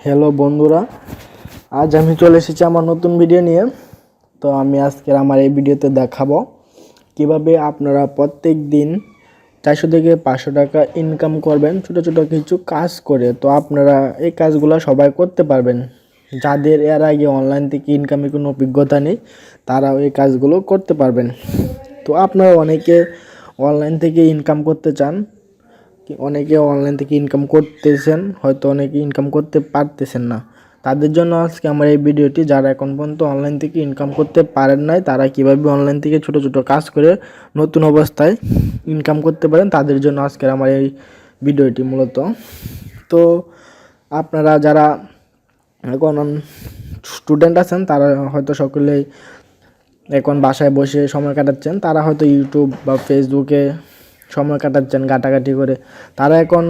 Hello বন্ধুরা, আজ আমি চলে এসেছি আমার নতুন ভিডিও নিয়ে। তো আমি আজকে আমার এই ভিডিওতে দেখাবো কিভাবে আপনারা প্রত্যেক দিন 400 থেকে 500 টাকা ইনকাম করবেন ছোট ছোট কিছু কাজ করে। তো আপনারা এই কাজগুলো সবাই করতে পারবেন। যাদের এর আগে অনলাইন থেকে ইনকামের কোনো অভিজ্ঞতা নেই তারাও এই কাজগুলো করতে পারবেন। তো আপনারা অনেকে অনলাইন থেকে ইনকাম করতে চান, অনেকে অনলাইন থেকে ইনকাম করতেছেন, হয়তো অনেকে ইনকাম করতে পারতেছেন না। তাদের জন্য আজকে আমার এই ভিডিওটি। যারা এখন পর্যন্ত অনলাইন থেকে ইনকাম করতে পারেন নাই, তারা কিভাবে অনলাইন থেকে ছোট ছোট কাজ করে নতুন অবস্থায় ইনকাম করতে পারেন, তাদের জন্য আজকের আমার এই ভিডিওটি মূলত। তো আপনারা যারা এখন স্টুডেন্ট আছেন তারা হয়তো সকলেই এখন বাসায় বসে সময় কাটাচ্ছেন। তারা হয়তো ইউটিউব বা ফেসবুকে সময় কাটাচ্ছেন ঘাটাঘাটি করে। তারা এখন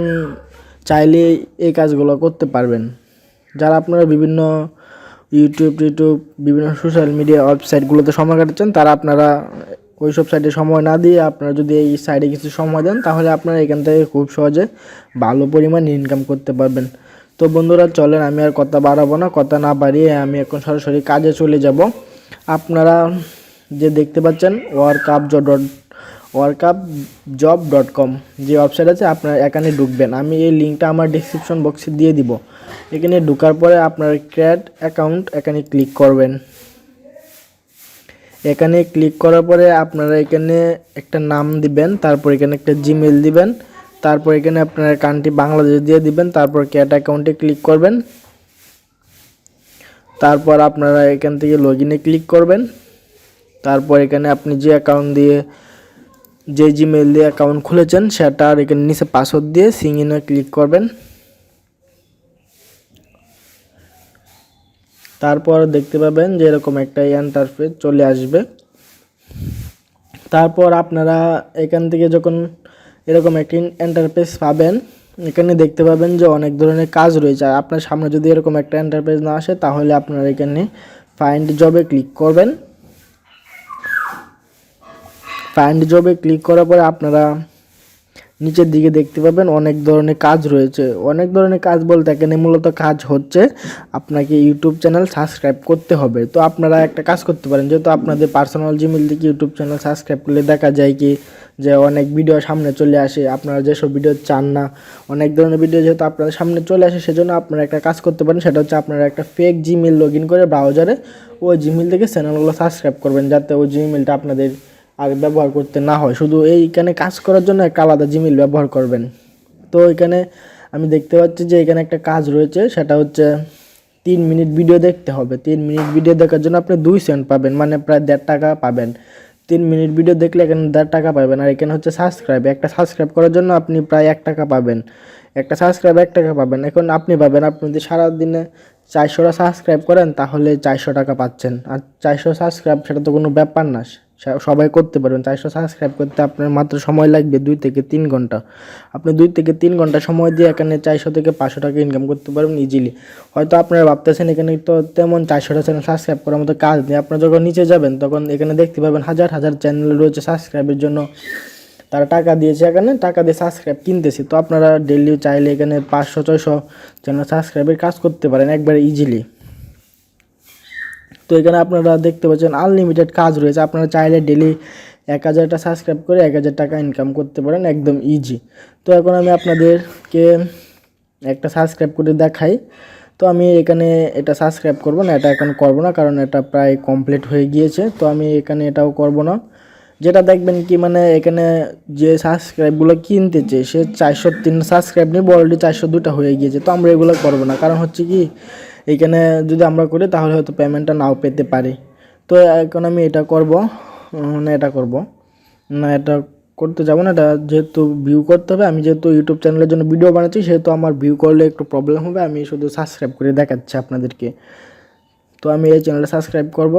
চাইলে এই কাজগুলো করতে পারবেন। যারা আপনারা বিভিন্ন ইউটিউব বিভিন্ন সোশ্যাল মিডিয়া ওয়েবসাইটগুলোতে সময় কাটাচ্ছেন, তারা আপনারা ওই সব সাইটে সময় না দিয়ে আপনারা যদি এই সাইডে কিছু সময় দেন, তাহলে আপনারা এখান থেকে খুব সহজে ভালো পরিমাণ ইনকাম করতে পারবেন। তো বন্ধুরা চলেন, আমি আর কথা বাড়াবো না, কথা না বাড়িয়ে আমি এখন সরাসরি কাজে চলে যাব। আপনারা যে দেখতে পাচ্ছেন workupjob.com যে ওয়েবসাইট আছে, আপনারা এখানে ঢুকবেন। আমি এই লিঙ্কটা আমার ডেসক্রিপশন বক্সে দিয়ে দিব। এখানে ঢোকার পরে আপনারা ক্রিয়েট অ্যাকাউন্ট এখানে ক্লিক করবেন। এখানে ক্লিক করার পরে আপনারা এখানে একটা নাম দিবেন, তারপর এখানে একটা জিমেল দিবেন, তারপর এখানে আপনারা কান্ট্রি বাংলাদেশ দিয়ে দিবেন, তারপর ক্রিয়েট অ্যাকাউন্টে ক্লিক করবেন। তারপর আপনারা এখান থেকে লগইনে ক্লিক করবেন। তারপর এখানে আপনি যে অ্যাকাউন্ট দিয়ে যে জিমেল দিয়ে অ্যাকাউন্ট খুলেছেন সেটা আর এখানে নিচে পাসওয়ার্ড দিয়ে সিং ইনে ক্লিক করবেন। তারপর দেখতে পাবেন যে এরকম একটা ইন্টারফেস চলে আসবে। তারপর আপনারা এখান থেকে যখন এরকম একটা ইন্টারফেস পাবেন, এখানে দেখতে পাবেন যে অনেক ধরনের কাজ রয়েছে। আর আপনার সামনে যদি এরকম একটা ইন্টারফেস না আসে, তাহলে আপনারা এখানে ফাইন্ড জবে ক্লিক করবেন। ফাইন্ড জবে ক্লিক করার পরে আপনারা নিচের দিকে দেখতে পাবেন অনেক ধরনের কাজ রয়েছে। অনেক ধরনের কাজ বলতে এখানে মূলত কাজ হচ্ছে আপনাকে ইউটিউব চ্যানেল সাবস্ক্রাইব করতে হবে। তো আপনারা একটা কাজ করতে পারেন, যেহেতু আপনাদের পার্সোনাল জিমেল থেকে ইউটিউব চ্যানেল সাবস্ক্রাইব করলে দেখা যায় কি যে অনেক ভিডিও সামনে চলে আসে। আপনারা যেসব ভিডিও চান না, অনেক ধরনের ভিডিও যেহেতু আপনাদের সামনে চলে আসে, সেজন্য আপনারা একটা কাজ করতে পারেন। সেটা হচ্ছে আপনারা একটা ফেক জিমেল লগ ইন করে ব্রাউজারে ওই জিমেল থেকে চ্যানেলগুলো সাবস্ক্রাইব করবেন, যাতে ওই জিমেলটা আপনাদের আর ব্যবহার করতে না হয়। শুধু এইখানে কাজ করার জন্য একটা আলাদা জিমেল ব্যবহার করবেন। তো এখানে আমি দেখতে পাচ্ছি যে এখানে একটা কাজ রয়েছে, সেটা হচ্ছে 3 মিনিট ভিডিও দেখতে হবে। 3 মিনিট ভিডিও দেখার জন্য আপনি 2 সেন্ট পাবেন, মানে প্রায় 1.5 টাকা পাবেন। 3 মিনিট ভিডিও দেখলে এখানে 1.5 টাকা পাবেন। আর এখানে হচ্ছে সাবস্ক্রাইব, একটা সাবস্ক্রাইব করার জন্য আপনি প্রায় 1 টাকা পাবেন। একটা সাবস্ক্রাইব 1 টাকা পাবেন। এখন আপনি পাবেন, আপনি যদি সারাদিনে 400টা সাবস্ক্রাইব করেন তাহলে 400 টাকা পাচ্ছেন। আর 400 সাবস্ক্রাইব সেটা তো কোনো ব্যাপার না, সবাই করতে পারবেন। 400 সাবস্ক্রাইব করতে আপনার মাত্র সময় লাগবে 2 থেকে 3 ঘন্টা। আপনি 2 থেকে 3 ঘন্টা সময় দিয়ে এখানে 400 থেকে 500 টাকা ইনকাম করতে পারবেন ইজিলি। হয়তো আপনারা ভাবতেছেন এখানে তো তেমন 400টা চ্যানেল সাবস্ক্রাইব করার মতো কাজ নেই। আপনারা যখন নিচে যাবেন তখন এখানে দেখতে পাবেন হাজার হাজার চ্যানেল রয়েছে সাবস্ক্রাইবের জন্য। তারা টাকা দিয়েছে, এখানে টাকা দিয়ে সাবস্ক্রাইব কিনতেছে। তো আপনারা ডেইলি চাইলে এখানে 500-600 চ্যানেল সাবস্ক্রাইবের কাজ করতে পারেন একবারে ইজিলি। তো এখানে আপনারা দেখতে পাচ্ছেন আনলিমিটেড কাজ রয়েছে। আপনারা চাইলে ডেলি 1000টা সাবস্ক্রাইব করে 1000 টাকা ইনকাম করতে পারেন একদম ইজি। তো এখন আমি আপনাদেরকে একটা সাবস্ক্রাইব করে দেখাই। তো আমি এখানে এটা সাবস্ক্রাইব করব না, এটা এখন করব না, কারণ এটা প্রায় কমপ্লিট হয়ে গিয়েছে। তো আমি এখানে এটাও করব না। যেটা দেখবেন কি, মানে এখানে যে সাবস্ক্রাইবগুলো কিনতেছে সে 403 সাবস্ক্রাইব নিয়ে অলরেডি 402টা হয়ে গিয়েছে। তো আমরা এগুলো করব না, কারণ হচ্ছে কি এইখানে যদি আমরা করি তাহলে হয়তো পেমেন্টটা নাও পেতে পারি। তো এখন আমি এটা করব না, এটা করব না, এটা করতে যাব না। এটা যেহেতু ভিউ করতে হবে, আমি যেহেতু ইউটিউব চ্যানেলের জন্য ভিডিও বানাচ্ছি, সেহেতু আমার ভিউ করলে একটু প্রবলেম হবে। আমি শুধু সাবস্ক্রাইব করে দেখাচ্ছি আপনাদেরকে। তো আমি এই চ্যানেলটা সাবস্ক্রাইব করব।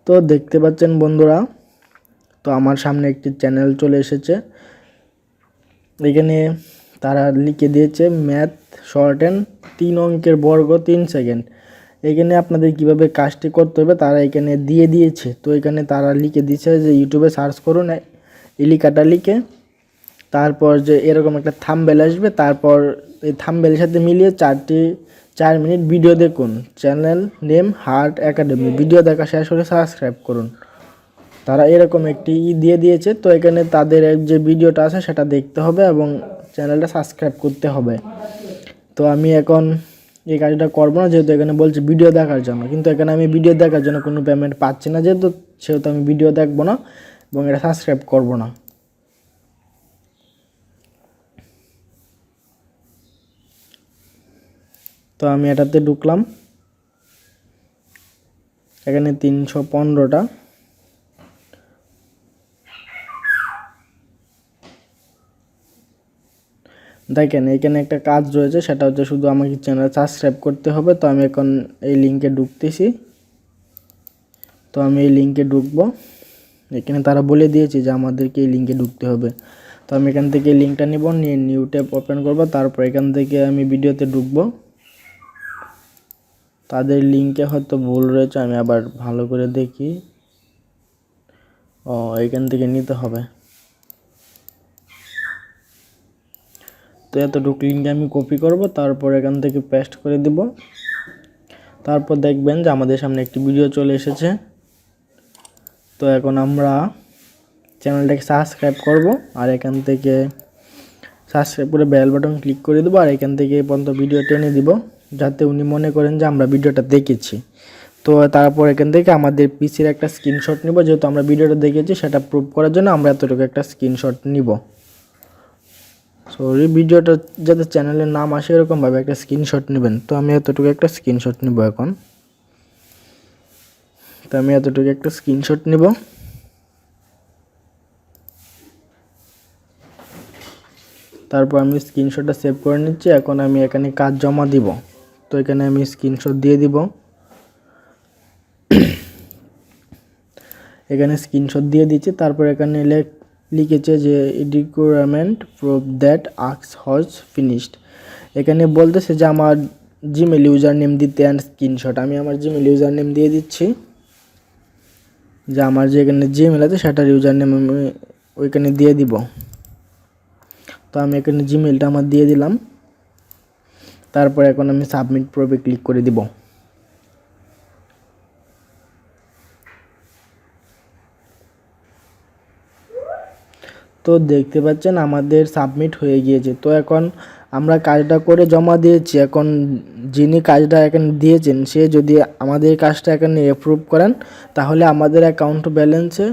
তো দেখতে পাচ্ছেন বন্ধুরা, তো আমার সামনে একটি চ্যানেল চলে এসেছে। এখানে তারা লিখে দিয়েছে ম্যাথ শর্টেন 3 অঙ্কের বর্গ 3 সেকেন্ড। এখানে আপনাদের কিভাবে কাজটি করতে হবে তারা এখানে দিয়ে দিয়েছে। তো এখানে তারা লিখে দিয়েছে যে ইউটিউবে সার্চ করুন, এই লেখাটা লিখে তারপর যে এরকম একটা থাম্বনেল আসবে, তারপর এই থাম্বনেলের সাথে মিলিয়ে 4 মিনিট ভিডিও দেখুন। Channel name heart academy. Video দেখা শেষ হলে সাবস্ক্রাইব করুন। তারা এরকম একটি দিয়ে দিয়েছে। তো এখানে তাদের যে ভিডিওটা আছে সেটা দেখতে হবে এবং চ্যানেলটা সাবস্ক্রাইব করতে হবে। তো আমি এখন এই কাজটা করবো না, যেহেতু এখানে বলছে ভিডিও দেখার জন্য, কিন্তু এখানে আমি ভিডিও দেখার জন্য কোনো পেমেন্ট পাচ্ছি না, সেহেতু আমি ভিডিও দেখবো না এবং এটা সাবস্ক্রাইব করবো না। তো আমি এটাতে ঢুকলাম। এখানে 315টা। দেখেন এখানে একটা কাজ রয়েছে, সেটা হচ্ছে শুধু আমাকে চ্যানেল সাবস্ক্রাইব করতে হবে। তো আমি এখন এই লিঙ্কে ঢুকতেছি। তো আমি এই লিঙ্কে ঢুকবো। এখানে তারা বলে দিয়েছে যে আমাদেরকে এই লিঙ্কে ঢুকতে হবে। তো আমি এখান থেকে লিঙ্কটা নিব, নিয়ে নিউ ট্যাব ওপেন করব। তারপর এখান থেকে আমি ভিডিওতে ঢুকবো। তাদের লিঙ্কে হয়তো ভুল রয়েছে, আমি আবার ভালো করে দেখি। এখান থেকে নিতে হবে। তো এতটুকু লিঙ্ক আমি কপি করব, তারপর এখান থেকে পেস্ট করে দিব। তারপর দেখবেন যে আমাদের সামনে একটি ভিডিও চলে এসেছে। তো এখন আমরা চ্যানেলটাকে সাবস্ক্রাইব করব, আর এখান থেকে সাবস্ক্রাইব করে বেল বাটন ক্লিক করে দেবো, আর এখান থেকে এই পর্যন্ত ভিডিও টেনে দিব, যাতে উনি মনে করেন যে আমরা ভিডিওটা দেখেছি। তো তারপর এখান থেকে আমাদের পিসির একটা স্ক্রিনশট নিব, যেহেতু আমরা ভিডিওটা দেখেছি সেটা প্রুভ করার জন্য আমরা এতটুকু একটা স্ক্রিনশট নিব। সরি, ভিডিওটা যাতে চ্যানেলের নাম আসে এরকমভাবে একটা স্ক্রিনশট নেবেন। তো আমি এতটুকু একটা স্ক্রিনশট নিব এখন। তো আমি এতটুকু একটা স্ক্রিনশট নিব। তারপর আমি স্ক্রিনশটটা সেভ করে নিচ্ছি। এখন আমি এখানে কাজ জমা দিব। তো এখানে আমি স্ক্রিনশট দিয়ে দিব। এখানে স্ক্রিনশট দিয়ে দিচ্ছি। তারপর এখানে লিখেছে যে requirement proof that asks has finished. এখানে বলতেছে যে আমার জিমেল ইউজার নেম দিতে অ্যান্ড স্ক্রিনশট। আমি আমার জিমেল ইউজার নেম দিয়ে দিচ্ছি, যে আমার যে এখানে জিমেল আছে সেটার ইউজার নেম আমি ওইখানে দিয়ে দিব। তো আমি এখানে জিমেলটা আমার দিয়ে দিলাম। তারপর এখন আমি সাবমিট প্রুফে ক্লিক করে দিব। তো দেখতে পাচ্ছেন আমাদের সাবমিট হয়ে গিয়েছে। তো এখন আমরা কাজটা করে জমা দিয়েছি। এখন যিনি কাজটা এখানে দিয়েছেন সে যদি আমাদের কাজটা এখানে অ্যাপ্রুভ করেন, তাহলে আমাদের অ্যাকাউন্ট ব্যালেন্সে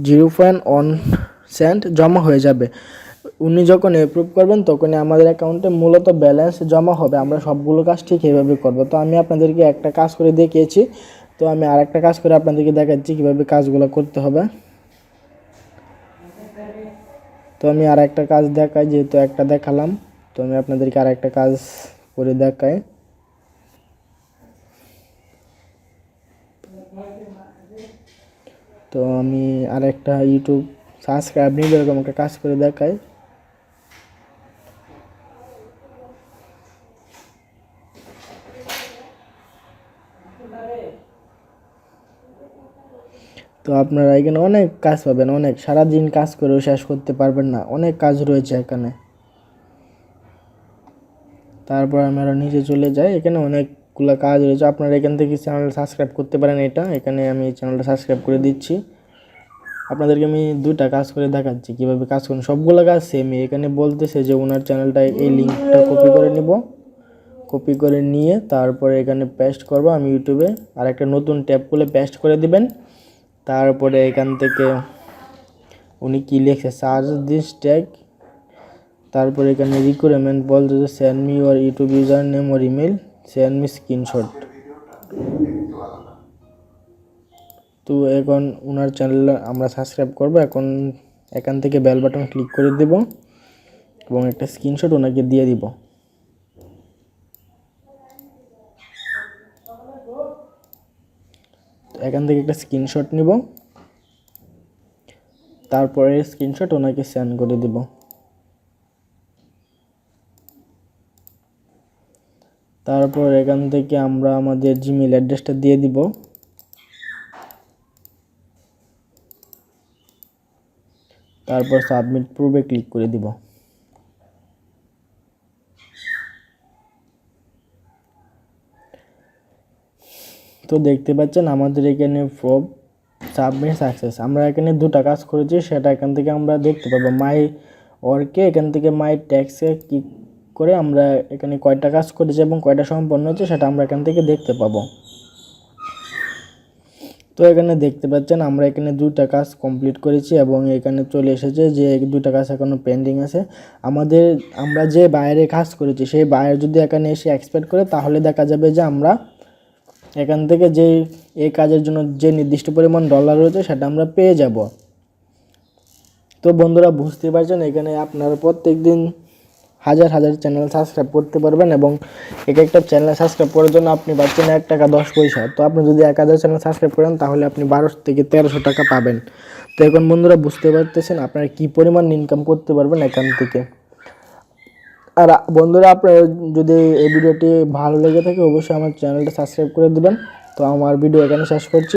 0.1 সেন্ট জমা হয়ে যাবে। উনি যখন অ্যাপ্রুভ করবেন তখনই আমাদের অ্যাকাউন্টে মূলত ব্যালেন্স জমা হবে। আমরা সবগুলো কাজ ঠিক এভাবে করব। তো আমি আপনাদেরকে একটা কাজ করে দেখিয়েছি। তো আমি আরেকটা কাজ করে আপনাদেরকে দেখাচ্ছি কীভাবে কাজগুলো করতে হবে। তো আমি আর একটা কাজ দেখাই, যেহেতু একটা দেখালাম, তো আমি আপনাদেরকে আর একটা কাজ করে দেখাই। তো আমি আর একটা ইউটিউব সাবস্ক্রাইব নিয়ে এরকম একটা কাজ করে দেখাই। তো আপনারা এখানে অনেক কাজ পাবেন, অনেক, সারাদিন কাজ করেও শেষ করতে পারবেন না, অনেক কাজ রয়েছে এখানে। তারপর আমরা নিচে চলে যাই। এখানে অনেকগুলো কাজ রয়েছে, আপনারা এখান থেকে চ্যানেল সাবস্ক্রাইব করতে পারেন। এখানে আমি চ্যানেলটা সাবস্ক্রাইব করে দিচ্ছি। আপনাদেরকে আমি 2টা কাজ করে দেখাচ্ছি কীভাবে কাজ করুন। সবগুলো কাজ সেমই। এখানে বলতেছে যে ওনার চ্যানেলটা, এই লিঙ্কটা কপি করে নিব। কপি করে নিয়ে তারপরে এখানে পেস্ট করব। আমি ইউটিউবে আর একটা নতুন ট্যাব খুলে পেস্ট করে দিবেন। তারপরে এখান থেকে উনি কী লিখছে, সার্চ দিস ট্যাগ। তারপরে এখানে রিকোয়ারমেন্ট বলছে যে send me your YouTube user name or email, send me screenshot. তো এখন ওনার চ্যানেল আমরা সাবস্ক্রাইব করব। এখন এখান থেকে বেল বাটন ক্লিক করে দেব এবং একটা স্ক্রিনশট ওনাকে দিয়ে দিব। এখান থেকে একটা স্ক্রিনশট নিব, তারপরে স্ক্রিনশট ওনাকে সেন্ড করে দেব। তারপর এখান থেকে আমরা আমাদের জিমেল অ্যাড্রেসটা দিয়ে দিব। তারপর সাবমিট প্রুফে ক্লিক করে দিব। তো দেখতে পাচ্ছেন আমাদের এখানে প্রুফ সাবমিট সাকসেস। আমরা এখানে দুটা কাজ করেছি, সেটা এখান থেকে আমরা দেখতে পাবো। মাই ওয়ার্কে এখান থেকে মাই ট্যাক্সে ক্লিক করে আমরা এখানে কয়টা কাজ করেছি এবং কয়টা সম্পন্ন হয়েছে সেটা আমরা এখান থেকে দেখতে পাবো। তো এখানে দেখতে পাচ্ছেন আমরা এখানে দুটা কাজ কমপ্লিট করেছি এবং এখানে চলে এসেছে যে দুটা কাজ এখনো পেন্ডিং আছে। আমরা যে বাইরে কাজ করেছি সেই বাইরে যদি এখানে এসে এক্সপেক্ট করে তাহলে দেখা যাবে যে আমরা এখান থেকে যে এই কাজের জন্য যে নির্দিষ্ট পরিমাণ ডলার রয়েছে সেটা আমরা পেয়ে যাব। তো বন্ধুরা বুঝতে পারছেন এখানে আপনারা প্রত্যেকদিন হাজার হাজার চ্যানেল সাবস্ক্রাইব করতে পারবেন এবং এক একটা চ্যানেল সাবস্ক্রাইব করার জন্য আপনি পাচ্ছেন 1 টাকা 10 পয়সা। তো আপনি যদি 1000 চ্যানেল সাবস্ক্রাইব করেন তাহলে আপনি 1200 থেকে 1300 টাকা পাবেন। তো এখন বন্ধুরা বুঝতে পারতেছেন আপনারা কি পরিমাণ ইনকাম করতে পারবেন এখান থেকে। আর বন্ধুরা আপনারা যদি এই ভিডিওটি ভালো লেগে থাকে অবশ্যই আমার চ্যানেলটা সাবস্ক্রাইব করে দিবেন। তো আমার ভিডিও এখানে শেষ করছি।